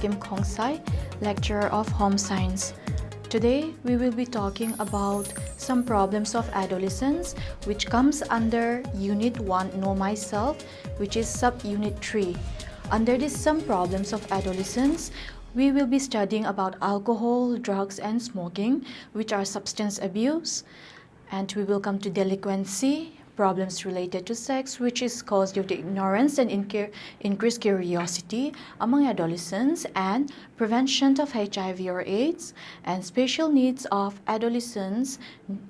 Kim Kongsai, lecturer of Home Science. Today, we will be talking about some problems of adolescence, which comes under Unit 1, Know Myself, which is Sub-Unit 3. Under this Some Problems of Adolescence, we will be studying about alcohol, drugs, and smoking, which are substance abuse. And we will come to delinquency, problems related to sex, which is caused due to ignorance and increased curiosity among adolescents, and prevention of HIV or AIDS, and special needs of adolescents,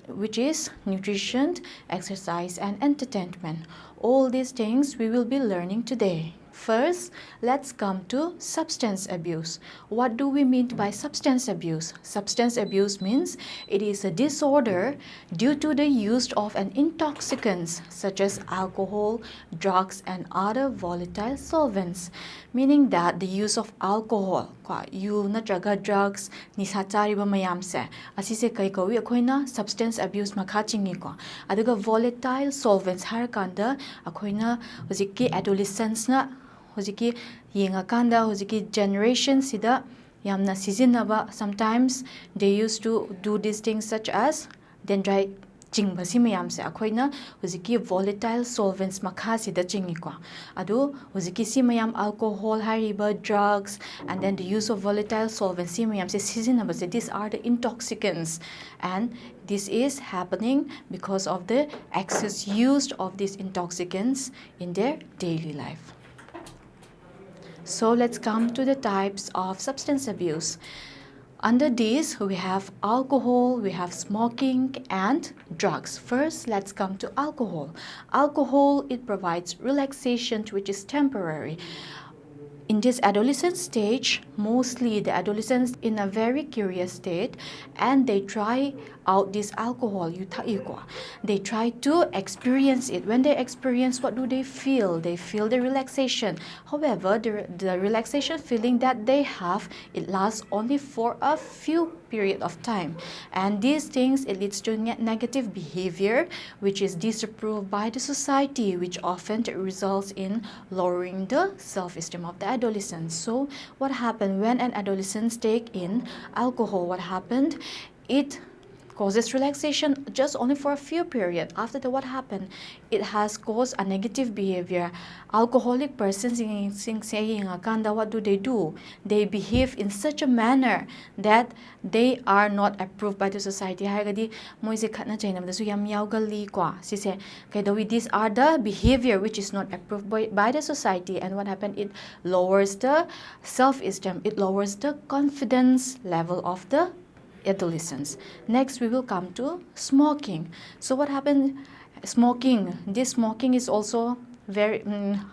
which is nutrition, exercise, and entertainment. All these things we will be learning today. First, let's come to substance abuse. What do we mean by substance abuse? Substance abuse means it is a disorder due to the use of an intoxicants such as alcohol, drugs, and other volatile solvents. Meaning that the use of alcohol, you natraga drugs, nisa chariba mayamse, asise kai kawi akoina substance abuse makha chingi ko. Aduga volatile solvents harakanda akoina hojiki adolescents na hojiki yengakanda hojiki generation sida yamna sizinaba. Sometimes they used to do these things such as dendrite jingbasi mayamse akoina hojiki volatile solvents makha sida chingi ko. Adu hojiki si mayam alcohol hariba drugs and then the use of volatile solvents si mayamse sizinaba se, these are the intoxicants, and this is happening because of the excess use of these intoxicants in their daily life. So let's come to the types of substance abuse. Under these, we have alcohol, we have smoking, and drugs. First, let's come to alcohol. Alcohol, it provides relaxation which is temporary. In this adolescent stage, mostly the adolescents in a very curious state, and they try out this alcohol. They try to experience it. When they experience, what do they feel? They feel the relaxation. However, the relaxation feeling that they have, it lasts only for a few period of time. And these things, it leads to negative behavior, which is disapproved by the society, which often results in lowering the self-esteem of the adolescents. So what happened when an adolescent take in alcohol? What happened? It causes relaxation just only for a few period. After that, what happened? It has caused a negative behavior. Alcoholic persons what do? They behave in such a manner that they are not approved by the society. These are the behavior which is not approved by the society, and what happened? It lowers the self-esteem. It lowers the confidence level of the adolescents. Next, we will come to smoking. So what happened? Smoking. This smoking is also very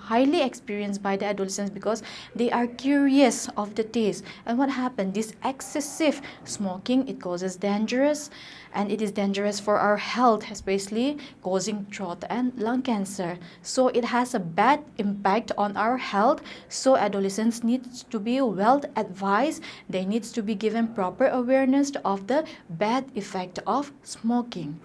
highly experienced by the adolescents because they are curious of the taste. And what happened? This excessive smoking, it causes dangerous, and it is dangerous for our health, especially causing throat and lung cancer. So it has a bad impact on our health. So adolescents need to be well advised. They need to be given proper awareness of the bad effect of smoking.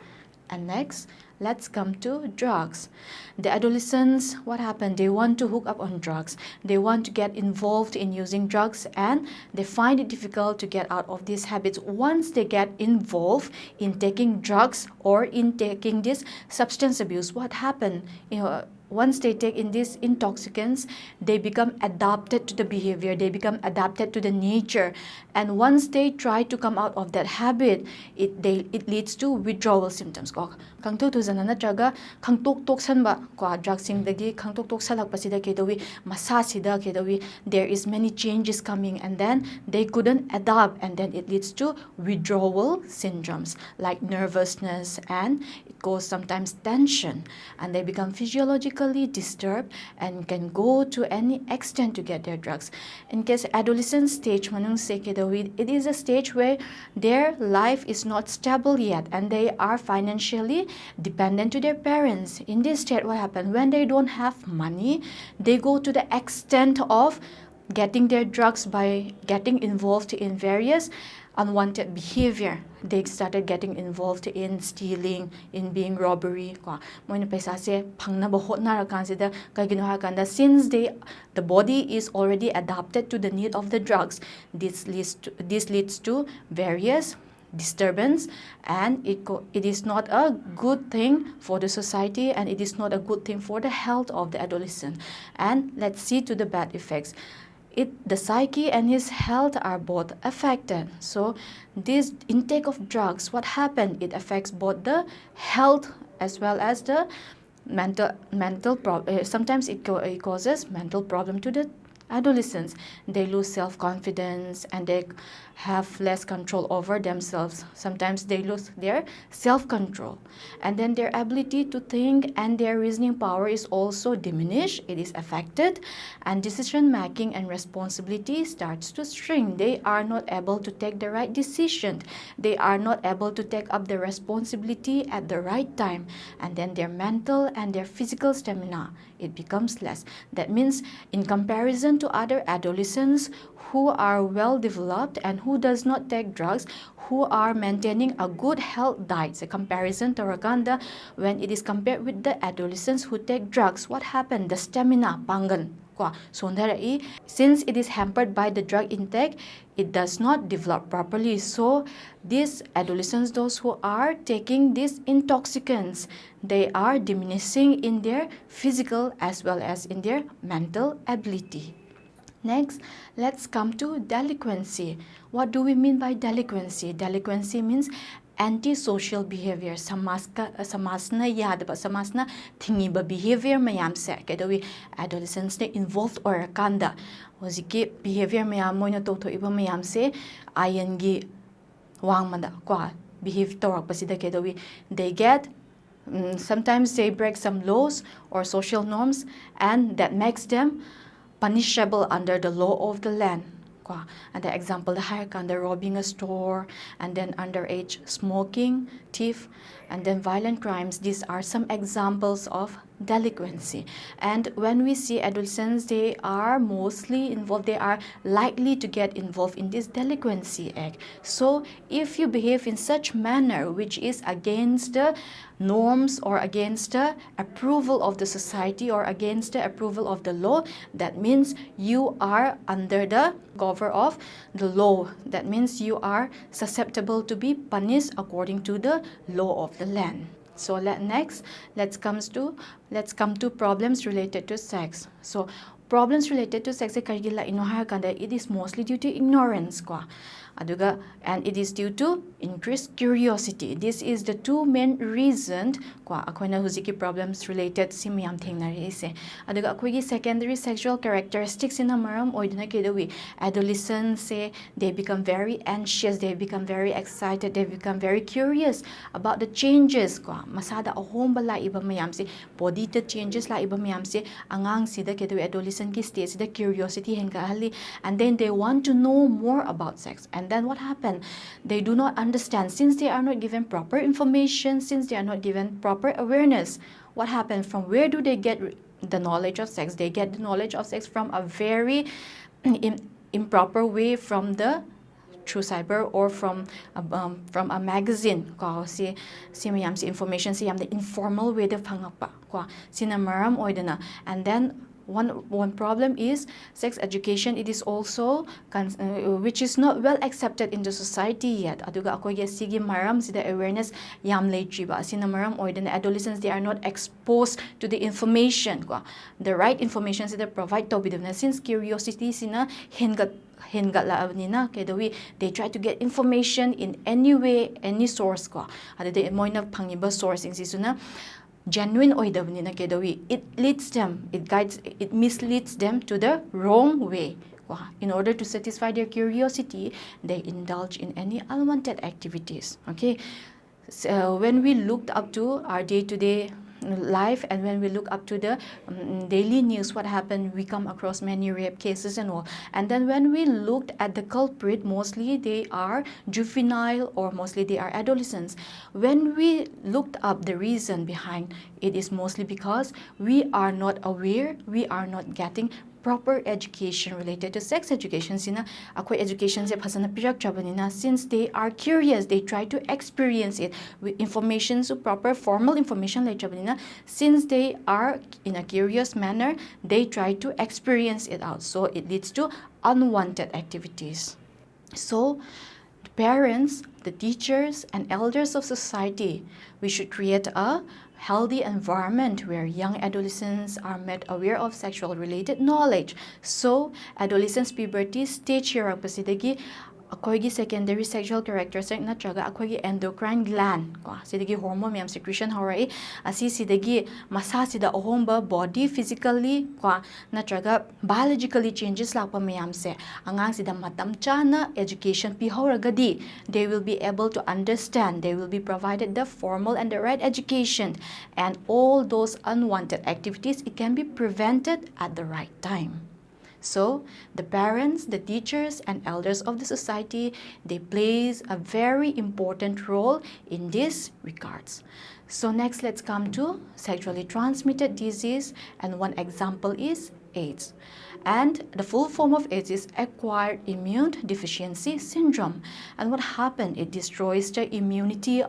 And next, let's come to drugs. The adolescents, what happened? They want to hook up on drugs. They want to get involved in using drugs, and they find it difficult to get out of these habits. Once they get involved in taking drugs or in taking this substance abuse, what happened? Once they take in these intoxicants, they become adapted to the behavior, they become adapted to the nature. And once they try to come out of that habit, it leads to withdrawal symptoms. There is many changes coming, and then they couldn't adapt, and then it leads to withdrawal syndromes like nervousness, and it causes sometimes tension, and they become physiologically disturbed and can go to any extent to get their drugs. In case adolescent stage, it is a stage where their life is not stable yet, and they are financially dependent to their parents. In this state, what happens? When they don't have money, they go to the extent of getting their drugs by getting involved in various unwanted behavior. They started getting involved in stealing, in being robbery. Moina paisa se phangnaba hotnara kansida kaigino ha kanda since the body is already adapted to the need of the drugs. This leads to various disturbance, and it is not a good thing for the society, and it is not a good thing for the health of the adolescent. And let's see to the bad effects. The psyche and his health are both affected. So this intake of drugs, what happened? It affects both the health as well as the mental problem. Sometimes it causes mental problem to the adolescents. They lose self-confidence and they have less control over themselves. Sometimes they lose their self-control, and then their ability to think and their reasoning power is also diminished. It is affected, and decision making and responsibility starts to shrink. They are not able to take the right decision. They are not able to take up the responsibility at the right time, and then their mental and their physical stamina, it becomes less. That means in comparison to other adolescents who are well developed and who does not take drugs, who are maintaining a good health diet, the comparison to Raganda, when it is compared with the adolescents who take drugs, what happened? The stamina pangan. Since it is hampered by the drug intake, it does not develop properly. So these adolescents, those who are taking these intoxicants, they are diminishing in their physical as well as in their mental ability. Next, let's come to delinquency. What do we mean by delinquency? Delinquency means antisocial behavior. Samasna yadaba, samasna thingiba behavior mayam se kedawi adolescents ne involved or kanda hojiki behavior mayam moina totho iba mayam se ayangi wangmanda kwa behave torak pasida kedawi they get sometimes they break some laws or social norms, and that makes them punishable under the law of the land. And the example, the robbing a store, and then underage smoking, thief, and then violent crimes. These are some examples of delinquency. And when we see adolescents, they are mostly involved, they are likely to get involved in this delinquency act. So if you behave in such manner which is against the norms or against the approval of the society or against the approval of the law, that means you are under the cover of the law. That means you are susceptible to be punished according to the law of the land. So let's come to problems related to sex. So problems related to sex it is mostly due to ignorance and it is due to increased curiosity. This is the two main reasons akoina huziki problems related simyam thengnari ise aduga akoigi secondary sexual characteristics in amaram oiduna kedawi adolescents say they become very anxious, they become very excited, they become very curious about the changes masada ahomba la iba mayam se body the changes la iba mayam se angang sida kedawi adolescent ki stage sida curiosity henga hali, and then they want to know more about sex. And then what happened? They do not understand since they are not given proper information, since they are not given proper awareness. What happened? From where do they get the knowledge of sex? They get the knowledge of sex from a very improper way, from the through cyber or from a magazine si mayam si information si yam the informal way de phangakpa sinamaram oidana. And then one problem is sex education. It is also which is not well accepted in the society yet. Aduga ako sige maram sida awareness yam lejiba sinamaram oidana adolescents, they are not exposed to the information the right information sida provide to bidna since curiosity sina hengat laabnina kedawi they try to get information in any way, any source adade moina phangiba source sisuna genuine oidabnina kedawi it misleads them to the wrong way. In order to satisfy their curiosity, they indulge in any unwanted activities. So when we looked up to our day-to-day life and when we look up to the daily news, what happened? We come across many rape cases and all. And then when we looked at the culprit, mostly they are juvenile or mostly they are adolescents. When we looked up the reason behind, it is mostly because we are not aware, we are not getting proper education related to sex education sina akhoi education se phasana pirak chabanina since they are curious they try to experience it with information so proper formal information like chabanina since they are in a curious manner they try to experience it out so it leads to unwanted activities. So the parents, the teachers and elders of society, we should create a healthy environment where young adolescents are made aware of sexual related knowledge. So adolescence puberty stage hirappasidagi akoigi secondary sexual characteristic natraga akoigi endocrine gland ko sidagi hormone myam secretion horai asi sidagi masa sida ohomba body physically ko natraga biologically changes lakpa myam se angang sida matam chana education pi horagadi they will be able to understand, they will be provided the formal and the right education, and all those unwanted activities it can be prevented at the right time. So the parents, the teachers and elders of the society, they plays a very important role in this regards. So next let's come to sexually transmitted disease, and one example is AIDS. And the full form of AIDS is acquired immune deficiency syndrome. And what happened? It destroys the immunity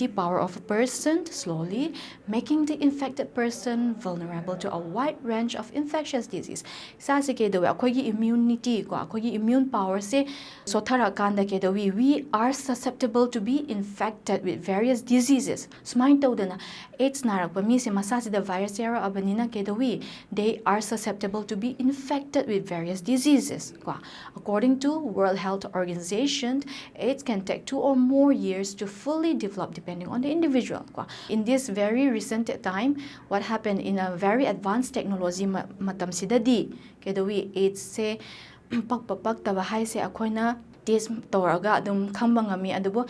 power of a person slowly, making the infected person vulnerable to a wide range of infectious disease. Sasi kedawi akogi immunity ko akogi immune power se sothara kanda kedawi we are susceptible to be infected with various diseases. Sumain tawdana AIDS narakpa mi se masasi the virus era abanina kedawi they are susceptible to be infected with various diseases. According to World Health Organization, AIDS can take 2 or more years to fully develop depending on the individual. In this very recent time, what happened in a very advanced technology matam sidadi kedawi AIDS se pakpapak tabahai se akoina test toraga adum khamba ngami adubo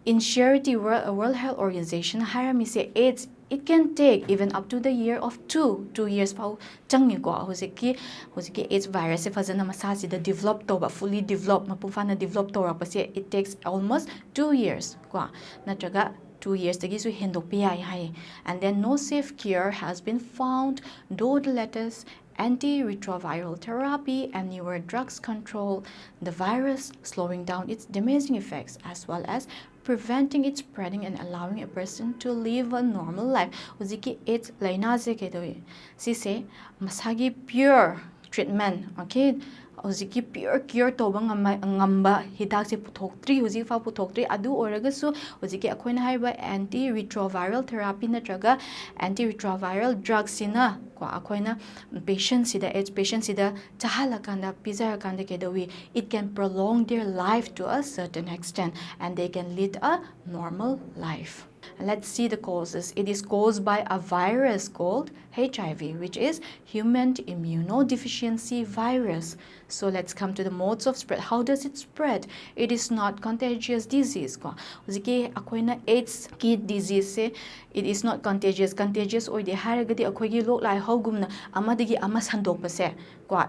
in charity World Health Organization harami se AIDS it can take even up to the year of 2 years pau changi ko hojiki AIDS virus se fazana masasi the develop to ba fully develop mapufana develop to rapase it takes almost 2 years ko natraga 2 years tagi su hendopi hai and then no safe cure has been found though the latest antiretroviral therapy and newer drugs control the virus, slowing down its damaging effects as well as preventing its spreading and allowing a person to live a normal life. Uziki it's lainaze kedoy. Si se masagi pure treatment, okay? Uziki pure cure to bang ngamba hidak se puthokri uzi fa puthokri adu oragasu uziki akoina haiba antiretroviral therapy natraga antiretroviral drugs sina ko akoina patient sida AIDS patient sida chahala kanda pizza kanda kedawi it can prolong their life to a certain extent and they can lead a normal life. Let's see the causes. It is caused by a virus called HIV, which is human immunodeficiency virus. So let's come to the modes of spread. How does it spread? It is not contagious disease. Huziki akoina AIDS ki disease se it is not contagious. Contagious or the haragadi akoigi lok lai hogumna amadigi amas handokpa se.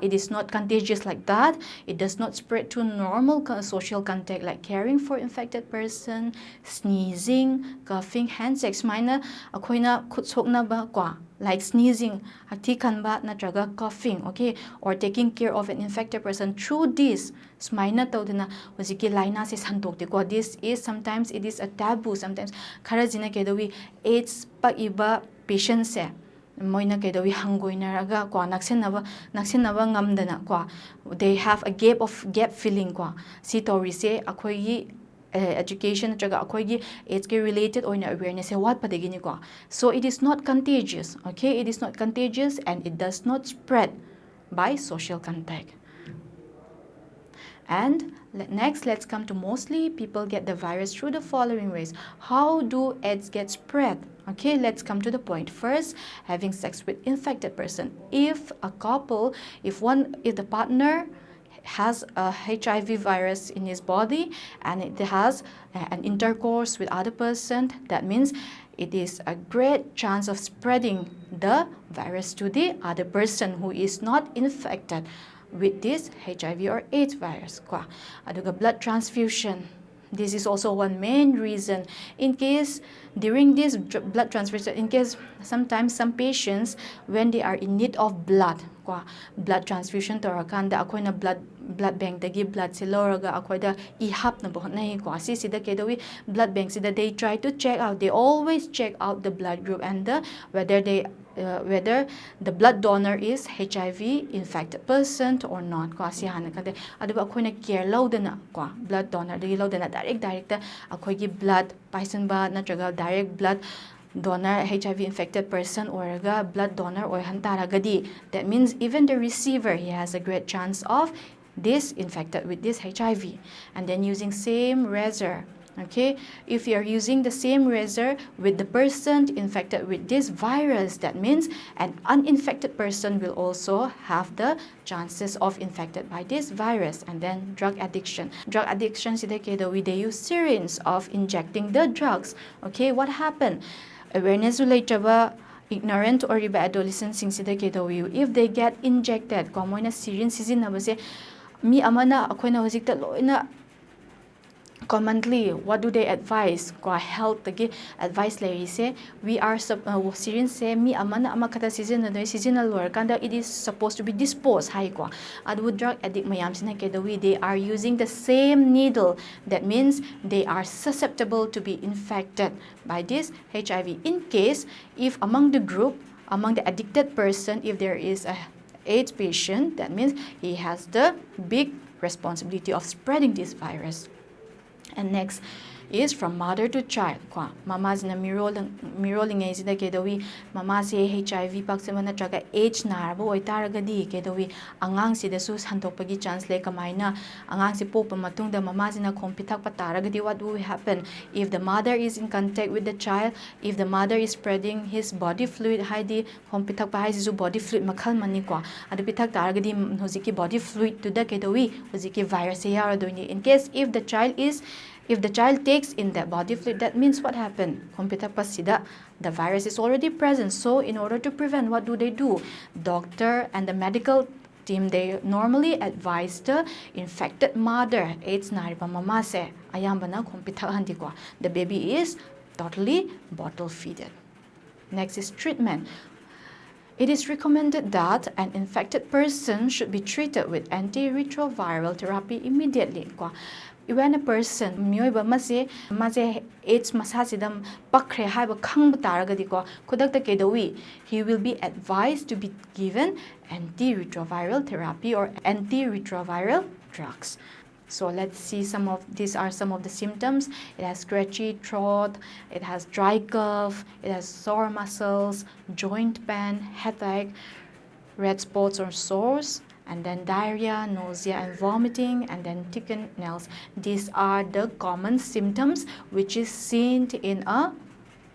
It is not contagious like that. It does not spread to normal social contact like caring for infected person, sneezing, coughing, hand sex. Minor akoina kutsokna ba like sneezing, hakti kanba natraga coughing, okay, or taking care of an infected person through this. Smaina tawdina wasiki laina se santokte ko. This is sometimes it is a taboo. Sometimes kharajina kedawi AIDS pa iba patient se. Moina kedawi hangoinaraga ko naksenaba ngamdana ko they have a gap feeling ko si tori se akhoi education natraga akhoi AIDS ke related oina awareness what padagini ko so it is not contagious, okay, it is not contagious and it does not spread by social contact. And next, let's come to mostly people get the virus through the following ways. How do AIDS get spread? Okay, let's come to the point. First, having sex with infected person. If a couple, if the partner has a HIV virus in his body and it has an intercourse with other person, that means it is a great chance of spreading the virus to the other person who is not infected with this HIV or AIDS virus. Aduga blood transfusion This is also one main reason. In case during this blood transfusion, in case sometimes some patients, when they are in need of blood transfusion torakanda akoina blood bank dagi blood se loraga akoida I hapna bo nei ko si sida kedowi blood bank sida they try to check out, they always check out the blood group and whether the blood donor is HIV infected person or not ko si hana kade aduba akoina care laudana ko blood donor dagi laudana direct akoigi blood paison ba natraga direct blood donor HIV infected person or blood donor or hantaragadi, that means even the receiver, he has a great chance of this infected with this HIV. And then using same razor, okay, if you are using the same razor with the person infected with this virus, that means an uninfected person will also have the chances of infected by this virus. And then drug addiction they use syringes of injecting the drugs. Okay, what happened? Awareness related ignorant or adolescents if they get injected common syringe sizinabase mi amana akoina hojikta loina commonly what do they advise ko health tagi advice lerise we are syringe se mi amana amakata seasonal lor kanda it is supposed to be disposed high ko adu drug addict mayam sina kedawi they are using the same needle, that means they are susceptible to be infected by this HIV. In case if among the group, among the addicted person, if there is a AIDS patient, that means he has the big responsibility of spreading this virus. And next is from mother to child. Mama is na mirroring is the kedawi. Mama say HIV paksema traga AIDS narabo oy taragadi kedawi. Angang si the sus hantopagi chance le kamaina. Angang si popa matungda mama is na kompitak pataragadi. What will happen if the mother is in contact with the child? If the mother is spreading his body fluid, haidi kompitak pa haisi body fluid makal mani kwa. Adu pitak taragadi hoziki body fluid to the kedawi hoziki virus se yara doini. In case if the child takes in that body fluid, that means what happened? The virus is already present. So in order to prevent, what do? Doctor and the medical team, they normally advise the infected mother, AIDS naripa mama se ayambana kompita handikwa. The baby is totally bottle feeded. Next is treatment. It is recommended that an infected person should be treated with antiretroviral therapy immediately. When a person myoiba mase AIDS masasidam pakre haiba khang taragadi ko kodakta kedawi, he will be advised to be given antiretroviral therapy or antiretroviral drugs. So let's see these are some of the symptoms. It has scratchy throat, it has dry cough, it has sore muscles, joint pain, headache, red spots or sores, and then diarrhea, nausea and vomiting, and then thickened nails. These are the common symptoms which is seen in a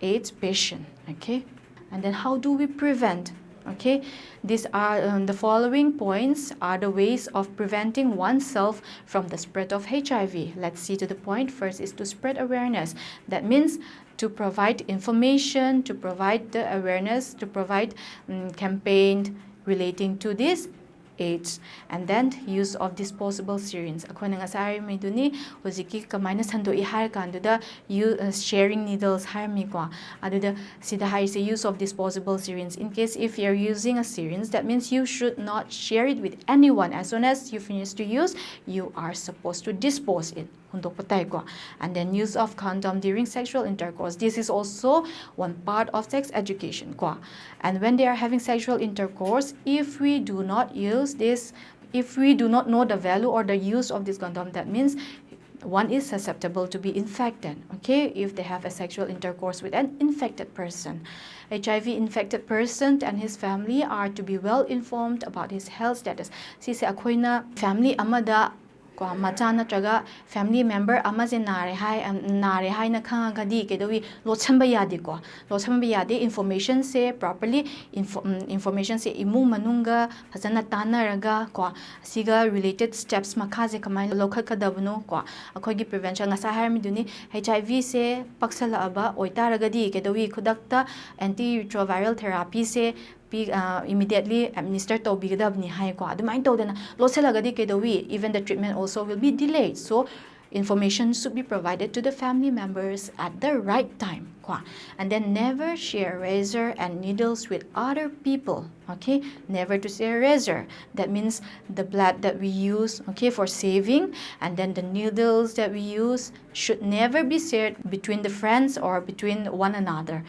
AIDS patient. Okay, and then how do we prevent? Okay, these are the following points are the ways of preventing oneself from the spread of HIV. Let's see to the point. First is to spread awareness. That means to provide information, to provide the awareness, to provide campaign relating to this AIDS, and then use of disposable syringes. Akona nga sa may duni hojiki kamaina sando ihar kanduda sharing needles har mi kwa aduda sida har is use of disposable syringes. In case if you're using a syringe, that means you should not share it with anyone. As soon as you finish to use, you are supposed to dispose it. And then use of condom during sexual intercourse. This is also one part of sex education. And when they are having sexual intercourse, if we do not use this, if we do not know the value or the use of this condom, that means one is susceptible to be infected, okay, if they have a sexual intercourse with an infected person. HIV infected person and his family are to be well informed about his health status. Sise akoina family amada ko macha natraga family member ama je nare hai na khangagadi kedawi lotsamba yade information se properly information se imung manunga phajana tanaraga ko asiga related steps makha je kamai lokhat kadabno ko akhogi prevention asa harmi duni HIV se paksala aba oitaragadi kedawi khudakta antiretroviral therapy se immediately administer to bigadabni hai ko adumain to dana loselagadi kedawi even the treatment also will be delayed. So information should be provided to the family members at the right time. And then never share razor and needles with other people. Okay, never to share razor. That means the blade that we use, okay, for saving, and then the needles that we use should never be shared between the friends or between one another.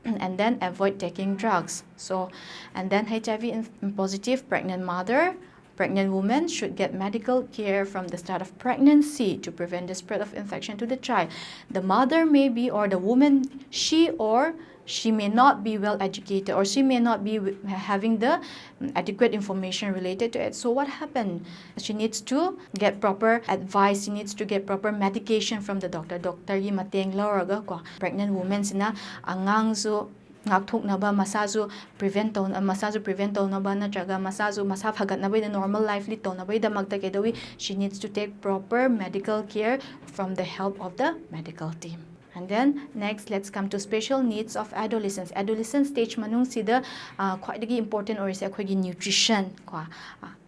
And then avoid taking drugs. So, and then HIV positive pregnant mother, pregnant women should get medical care from the start of pregnancy to prevent the spread of infection to the child. The mother may be, or the woman, she may not be well educated, or she may not be having the adequate information related to it. So what happened? She needs to get proper advice, she needs to get proper medication from the doctor. Doctor gi mateng lauraga ko pregnant women sina angang ngakthoknaba masazu prevent tonnaba natraga masazu masa phagatnabai the normal life li tonnabai damakta kedawi she needs to take proper medical care from the help of the medical team. And then next, let's come to special needs of adolescence. Adolescence stage manung sida quite important or is nutrition,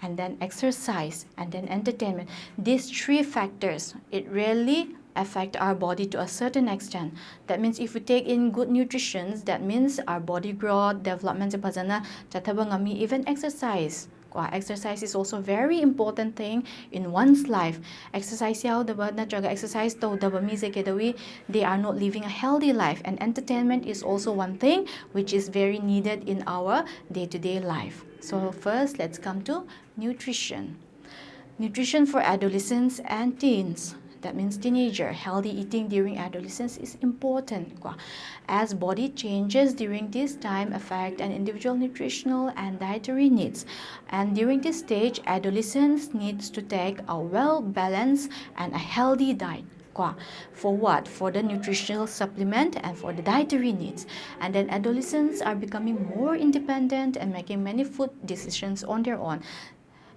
and then exercise, and then entertainment. These three factors, it really affect our body to a certain extent. That means if we take in good nutrition, that means our body growth, development, even exercise. Exercise is also a very important thing in one's life. Exercise exercise they are not living a healthy life, and entertainment is also one thing which is very needed in our day-to-day life. So first, let's come to nutrition. Nutrition for adolescents and teens. That means teenager. Healthy eating during adolescence is important, as body changes during this time affect an individual nutritional and dietary needs. And during this stage, adolescents needs to take a well-balanced and a healthy diet. For what? For the nutritional supplement and for the dietary needs. And then adolescents are becoming more independent and making many food decisions on their own.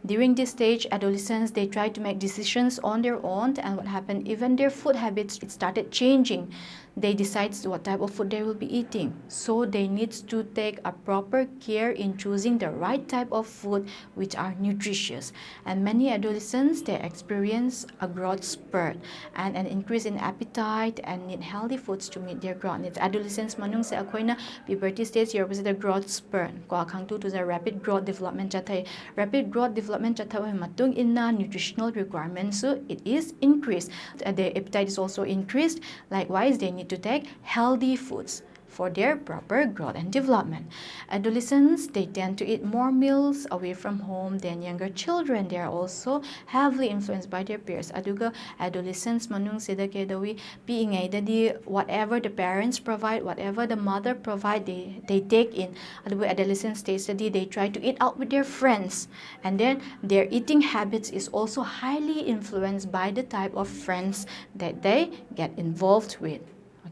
During this stage, adolescents, they try to make decisions on their own, and what happened, even their food habits, it started changing. They decide what type of food they will be eating. So they need to take a proper care in choosing the right type of food which are nutritious. And many adolescents, they experience a growth spurt and an increase in appetite and need healthy foods to meet their growth needs. Adolescents manung sa ako'y puberty stage here was the growth spurt. Kung to the rapid growth development chatay. Rapid growth development chatay matung in na nutritional requirements, so it is increased. The appetite is also increased. Likewise, they need to take healthy foods for their proper growth and development. Adolescents, they tend to eat more meals away from home than younger children. They are also heavily influenced by their peers. Aduga adolescents manung sida kedawi piingay dadi whatever the parents provide, whatever the mother provide, they take in. Aduga adolescent stage study, they try to eat out with their friends, and then their eating habits is also highly influenced by the type of friends that they get involved with.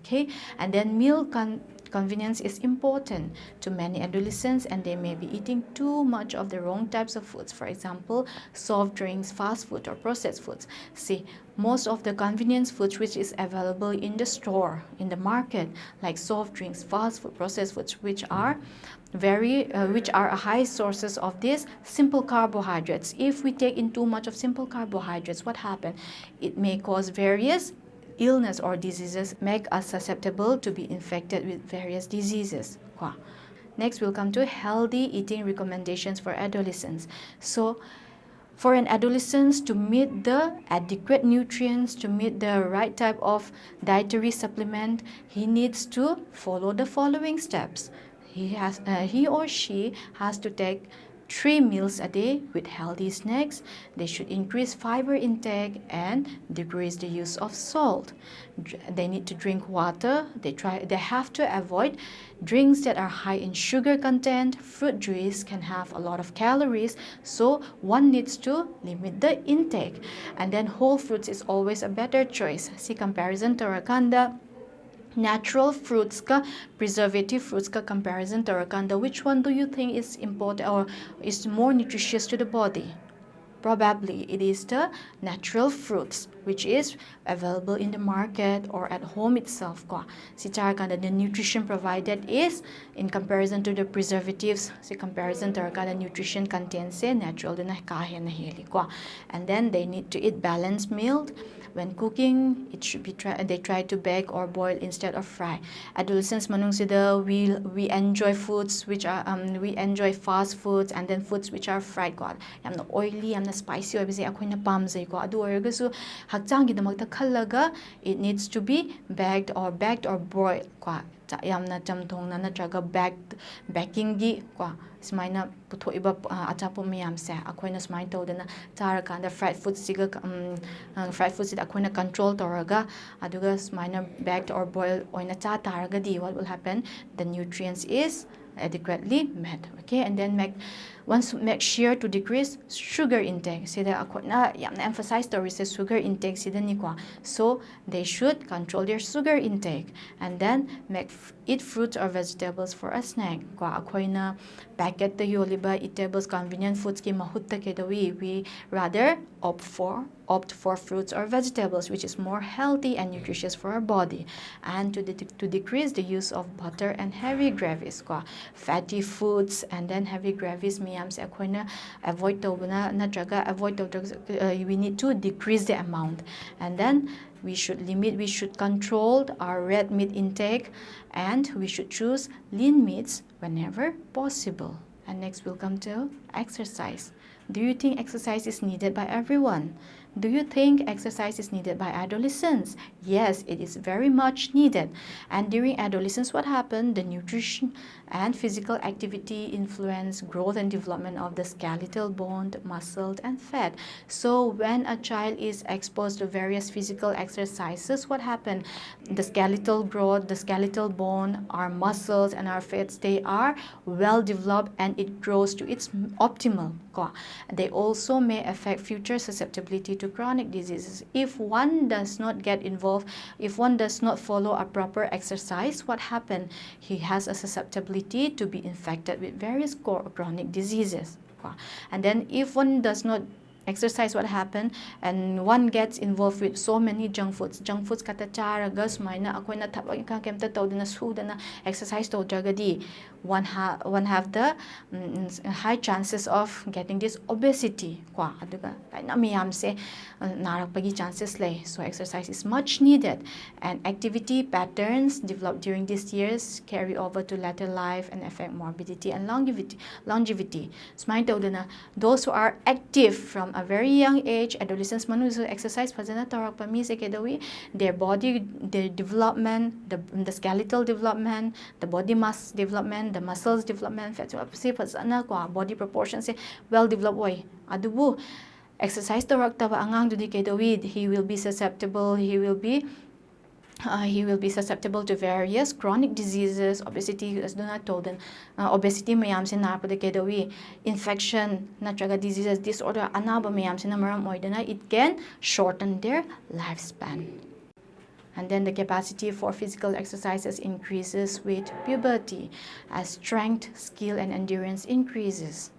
Okay, and then meal convenience is important to many adolescents, and they may be eating too much of the wrong types of foods. For example, soft drinks, fast food, or processed foods. See, most of the convenience foods which is available in the store, in the market, like soft drinks, fast food, processed foods, which are high sources of these simple carbohydrates. If we take in too much of simple carbohydrates, what happens? It may cause various illness or diseases, make us susceptible to be infected with various diseases. Next, we'll come to healthy eating recommendations for adolescents. So, for an adolescent to meet the adequate nutrients, to meet the right type of dietary supplement, he needs to follow the following steps. He or she has to take 3 meals a day with healthy snacks. They should increase fiber intake and decrease the use of salt. They need to drink water. They have to avoid drinks that are high in sugar content. Fruit juice can have a lot of calories, so one needs to limit the intake. And then whole fruits is always a better choice. See comparison to Rakanda. Natural fruits ka preservative fruits ka comparison to Rakanda, which one do you think is important or is more nutritious to the body? Probably it is the natural fruits which is available in the market or at home itself. Si Tarakanda, the nutrition provided is in comparison to the preservatives. Si comparison Tarakanda, nutrition contains natural na kahe na hili. And then they need to eat balanced meal. when cooking, it should be they try to bake or boil instead of fry. Adolescence manung sida we enjoy foods which are we enjoy fast foods and then foods which are fried ko yamna oily yamna spicy oibse akoina pamjai ko adu oiragasu hakchang gi damakta khallaga it needs to be baked or boiled ko yamna chamthongna natraga baking gi ko smaina puthoiba achapo miyam se akoina smai todana charakanda fried foods siga fried foods akoina control toraga aduga smaina baked or boiled oina cha taragadi what will happen, the nutrients is adequately met. Okay, and then make sure to decrease sugar intake. Sida akoina yamna emphasize the sugar intake sida ni kwa, so they should control their sugar intake and then eat fruits or vegetables for a snack. Kwa akoina packet the yoliba eatables convenient foods ki mahutta kedawi, we rather opt for fruits or vegetables, which is more healthy and nutritious for our body, and to decrease the use of butter and heavy gravies, fatty foods and then heavy gravies miyam se akoina avoid tobuna natraga we need to decrease the amount, and then we should control our red meat intake, and we should choose lean meats whenever possible. And next we'll come to exercise. Do you think exercise is needed by everyone? Do you think exercise is needed by adolescents? Yes, it is very much needed. And during adolescence, what happened? The nutrition and physical activity influence growth and development of the skeletal bone, muscle, and fat. So when a child is exposed to various physical exercises, what happened? The skeletal growth, the skeletal bone, our muscles, and our fats, they are well developed and it grows to its optimal. They also may affect future susceptibility to chronic diseases. If one does not get involved, if one does not follow a proper exercise, what happens? He has a susceptibility to be infected with various chronic diseases. And then if one does not exercise, what happened, and one gets involved with so many junk foods kata charaga sumaina akoina thabak ka kemta tawdana sudana exercise tawdragadi one have the high chances of getting this obesity kwa aduga laina miyam se narakpagi chances lay. So exercise is much needed, and activity patterns developed during these years carry over to later life and affect morbidity and longevity. Sumaina tawdana those who are active from a very young age, adolescents manusu exercise fazana tarakpa mi se kedawi, their body, their development, the skeletal development, the body mass development, the muscles development, fat se fazana ko body proportions se well developed way. Adubu exercise tarakta ba angang dudi kedawi, he will be susceptible to various chronic diseases, obesity, as Donna told them, obesity mayam sin narpada kedawi, infection, natraga diseases, disorder, anaba mayam sin namaram oidana, it can shorten their lifespan. And then the capacity for physical exercises increases with puberty as strength, skill, and endurance increases.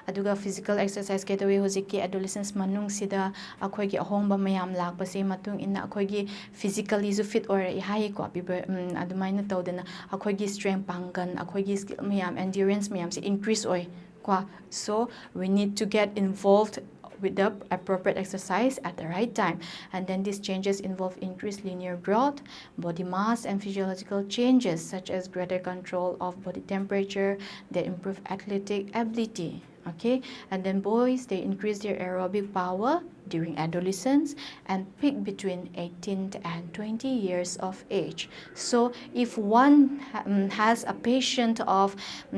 Aduga physical exercise kedawi hojiki adolescence manung sida akhoi gi ahomba mayam lakpa se matung inna akhoi gi physically zu fit or hai ko adumaina tawdena akhoi gi strength pangan akhoi gi skill mayam endurance mayam se increase oi kwa. So we need to get involved with the appropriate exercise at the right time, and then these changes involve increased linear growth, body mass, and physiological changes such as greater control of body temperature that improve athletic ability. Okay, and then boys, they increase their aerobic power during adolescence and peak between 18 and 20 years of age. So if one has a patient of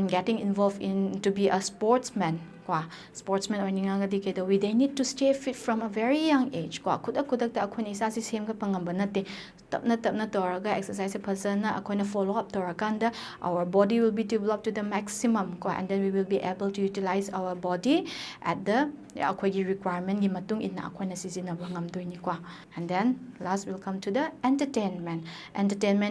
getting involved in to be a sportsman or they need to stay fit from a very young age. Kudak akhona isa si semga pangamba nate tapna toraga exercise phasana akhona follow up torakanda our body will be developed to the maximum and then we will be able to utilize our body at the akhoi requirement gi matung inna akhona sizinaba ngamdoini kwa. And then last we'll come to the entertainment.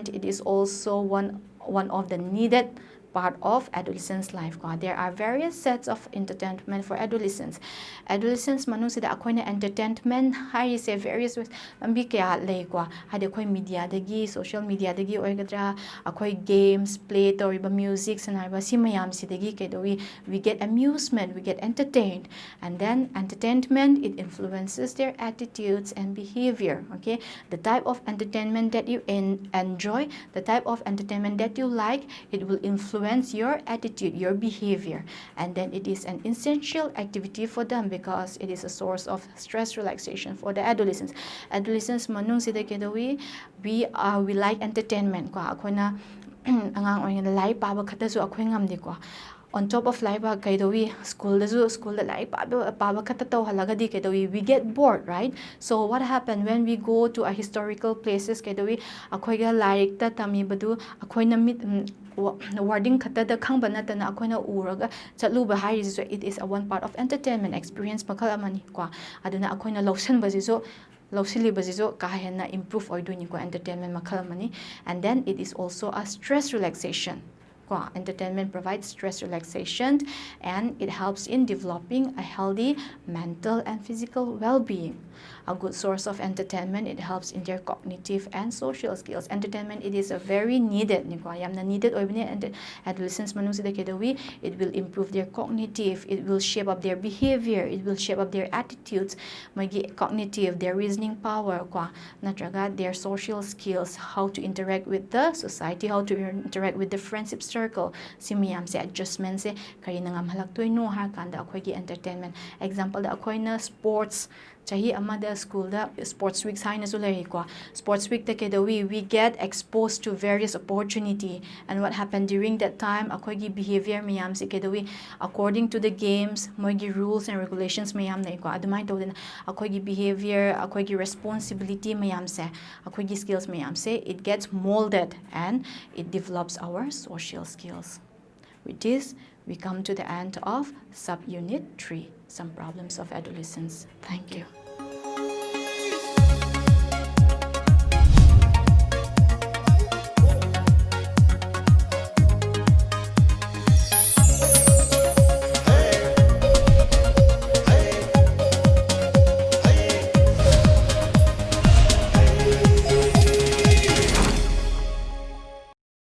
It is also one of the needed part of adolescence life ko. There are various sets of entertainment for adolescents. Adolescence manung sida akoina entertainment hai se various ways lambi kaya lei ko. Hade akoi media dagi, social media dagi oigadra, akoi games, play toriba music sanaiba si mayam sidagi kedoi we get amusement, we get entertained, and then entertainment it influences their attitudes and behavior. Okay, the type of entertainment that you enjoy, the type of entertainment that you like, it will influence your attitude, your behavior, and then it is an essential activity for them because it is a source of stress relaxation for the adolescents. Adolescents manung sida kedoi we like entertainment ko akoina angang oina lai paba khatasu akoi ngamdi ko. On top of life kaidawi school da lai paba khata taw halagadi kaidawi we get bored, right? So what happened when we go to a historical places kaidawi akhoiga laik ta tami badu akhoina mit wording khata da khangba natana akhoina uraga chatluba hai so it is a one part of entertainment experience makhal amani kwa aduna akhoina lawsan baji so lawsilibasiso kahena improve oiduni ko entertainment makhal amani. And then it is also a stress relaxation. Entertainment provides stress relaxation and it helps in developing a healthy mental and physical well-being. A good source of entertainment, it helps in their cognitive and social skills. Entertainment, it is a very needed, yamna needed and adolescents manung sida kedawi, it will improve their cognitive, it will shape up their behavior, it will shape up their attitudes, magi cognitive, their reasoning power, natraga their social skills, how to interact with the society, how to interact with the friendship circle. Simiyam se adjustment se kari nangam halaktoy no har kanda akoy gi entertainment. Example da akoy na sports chahi amada school da sports week sign as ko. Sports week ta kedawi we get exposed to various opportunity, and what happened during that time akoy gi behavior miyam se kedawi according to the games moy gi rules and regulations miyam na ko adumai to den akoy gi behavior akoy gi responsibility miyam se akoy gi skills miyam se it gets molded and it develops our social skills. With this we come to the end of subunit 3, some problems of adolescence. Thank you.